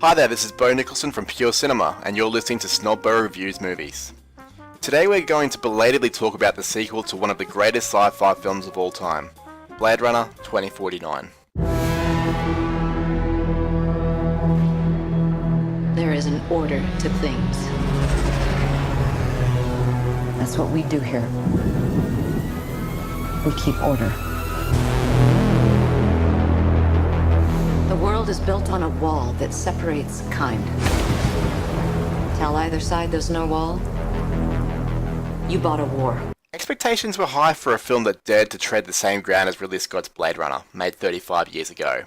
Hi there, this is Nicholson from Pure Cinema, and you're listening to Snobbo Reviews Movies. Today we're going to belatedly talk about the sequel to one of the greatest sci-fi films of all time, Blade Runner 2049. There is an order to things. That's what we do here. We keep order. The world is built on a wall that separates kind. Tell either side there's no wall, you bought a war. Expectations were high for a film that dared to tread the same ground as Ridley Scott's Blade Runner, made 35 years ago.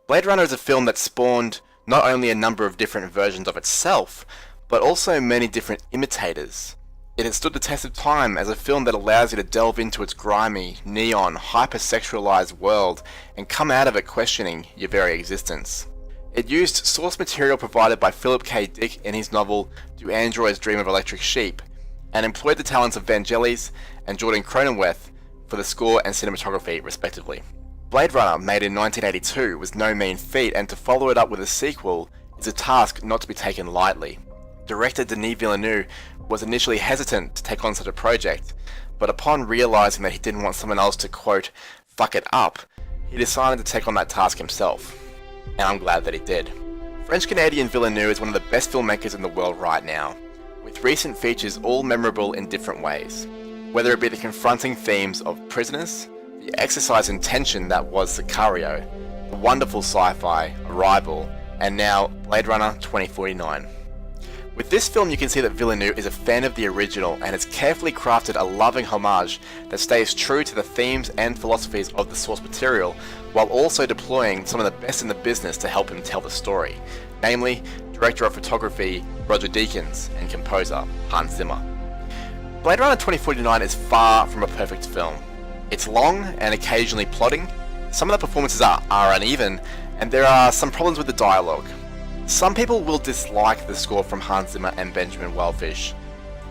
Blade Runner is a film that spawned not only a number of different versions of itself, but also many different imitators. It has stood the test of time as a film that allows you to delve into its grimy, neon, hypersexualized world and come out of it questioning your very existence. It used source material provided by Philip K. Dick in his novel Do Androids Dream of Electric Sheep, and employed the talents of Vangelis and Jordan Cronenweth for the score and cinematography, respectively. Blade Runner, made in 1982, was no mean feat, and to follow it up with a sequel is a task not to be taken lightly. Director Denis Villeneuve was initially hesitant to take on such a project, but upon realizing that he didn't want someone else to, quote, fuck it up, he decided to take on that task himself. And I'm glad that he did. French-Canadian Villeneuve is one of the best filmmakers in the world right now, with recent features all memorable in different ways. Whether it be the confronting themes of Prisoners, the exercise in tension that was Sicario, the wonderful sci-fi Arrival, and now Blade Runner 2049. With this film, you can see that Villeneuve is a fan of the original and has carefully crafted a loving homage that stays true to the themes and philosophies of the source material, while also deploying some of the best in the business to help him tell the story, namely director of photography Roger Deakins and composer Hans Zimmer. Blade Runner 2049 is far from a perfect film. It's long and occasionally plotting, some of the performances are uneven, and there are some problems with the dialogue. Some people will dislike the score from Hans Zimmer and Benjamin Wellfish.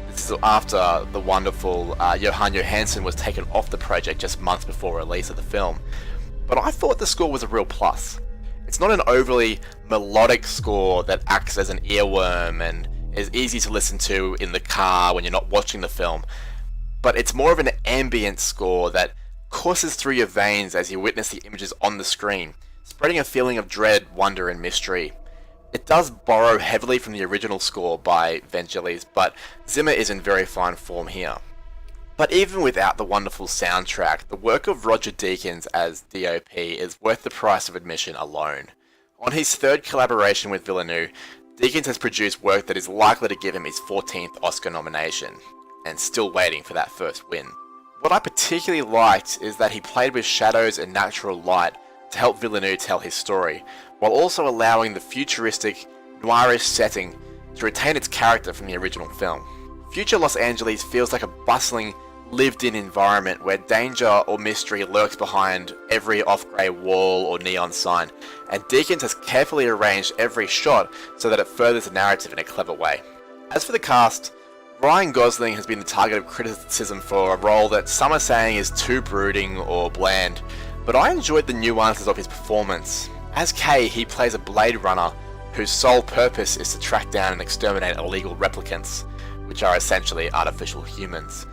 This is after the wonderful Johan Johansson was taken off the project just months before release of the film. But I thought the score was a real plus. It's not an overly melodic score that acts as an earworm and is easy to listen to in the car when you're not watching the film, but it's more of an ambient score that courses through your veins as you witness the images on the screen, spreading a feeling of dread, wonder, and mystery. It does borrow heavily from the original score by Vangelis, but Zimmer is in very fine form here. But even without the wonderful soundtrack, the work of Roger Deakins as DOP is worth the price of admission alone. On his third collaboration with Villeneuve, Deakins has produced work that is likely to give him his 14th Oscar nomination, and still waiting for that first win. What I particularly liked is that he played with shadows and natural light to help Villeneuve tell his story, while also allowing the futuristic, noirish setting to retain its character from the original film. Future Los Angeles feels like a bustling, lived-in environment where danger or mystery lurks behind every off-grey wall or neon sign, and Deakins has carefully arranged every shot so that it furthers the narrative in a clever way. As for the cast, Ryan Gosling has been the target of criticism for a role that some are saying is too brooding or bland, but I enjoyed the nuances of his performance. As Kay, he plays a Blade Runner whose sole purpose is to track down and exterminate illegal replicants, which are essentially artificial humans.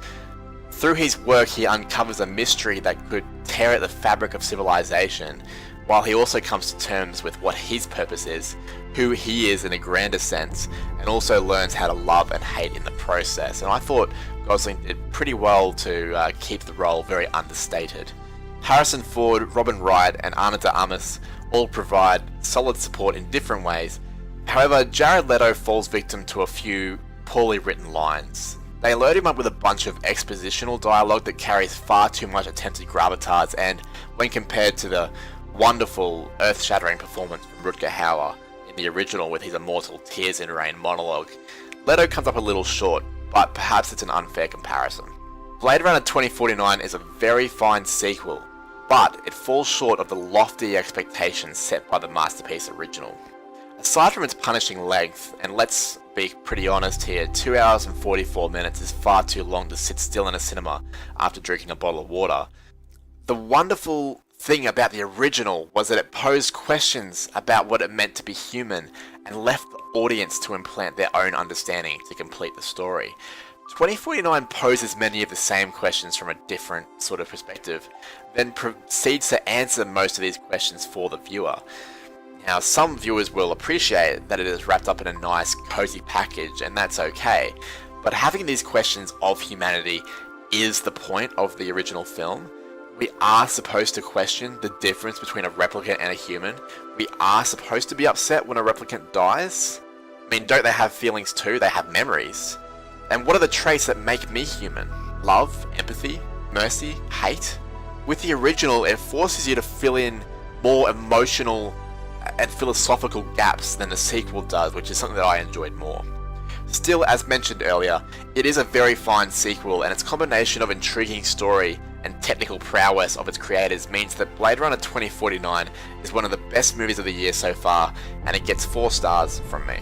Through his work, he uncovers a mystery that could tear at the fabric of civilization, while he also comes to terms with what his purpose is, who he is in a grander sense, and also learns how to love and hate in the process. And I thought Gosling did pretty well to keep the role very understated. Harrison Ford, Robin Wright, and Ana de Armas all provide solid support in different ways. However, Jared Leto falls victim to a few poorly written lines. They load him up with a bunch of expositional dialogue that carries far too much attempted gravitas, and when compared to the wonderful, earth-shattering performance from Rutger Hauer in the original with his immortal Tears in Rain monologue, Leto comes up a little short, but perhaps it's an unfair comparison. Blade Runner 2049 is a very fine sequel, but it falls short of the lofty expectations set by the masterpiece original. Aside from its punishing length, and let's be pretty honest here, 2 hours and 44 minutes is far too long to sit still in a cinema after drinking a bottle of water, the wonderful thing about the original was that it posed questions about what it meant to be human, and left the audience to implant their own understanding to complete the story. 2049 poses many of the same questions from a different sort of perspective, then proceeds to answer most of these questions for the viewer. Now, some viewers will appreciate that it is wrapped up in a nice, cozy package, and that's okay, but having these questions of humanity is the point of the original film. We are supposed to question the difference between a replicant and a human. We are supposed to be upset when a replicant dies. I mean, don't they have feelings too? They have memories. And what are the traits that make me human? Love, empathy, mercy, hate? With the original, it forces you to fill in more emotional and philosophical gaps than the sequel does, which is something that I enjoyed more. Still, as mentioned earlier, it is a very fine sequel, and its combination of intriguing story and technical prowess of its creators means that Blade Runner 2049 is one of the best movies of the year so far, and it gets 4 stars from me.